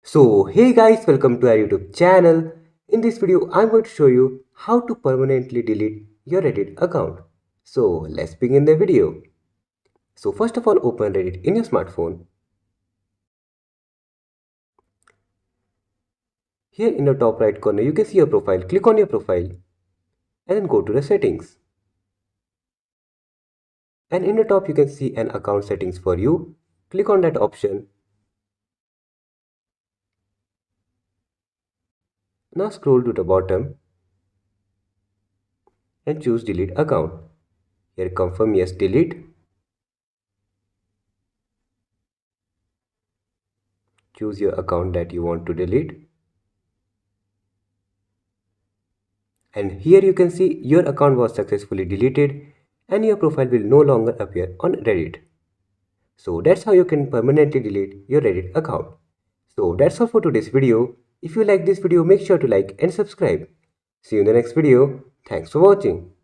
So hey guys, welcome to our YouTube channel. In this video, I'm going to show you how to permanently delete your Reddit account. So let's begin the video. So first of all, open Reddit in your smartphone. Here in the top right corner, you can see your profile. Click on your profile and then go to the settings. And in the top, you can see an account settings for you. Click on that option. Now scroll to the bottom and choose delete account. Here confirm yes delete. Choose your account that you want to delete. And here you can see your account was successfully deleted and your profile will no longer appear on Reddit. So that's how you can permanently delete your Reddit account. So that's all for today's video. If you like this video, make sure to like and subscribe. See you in the next video. Thanks for watching.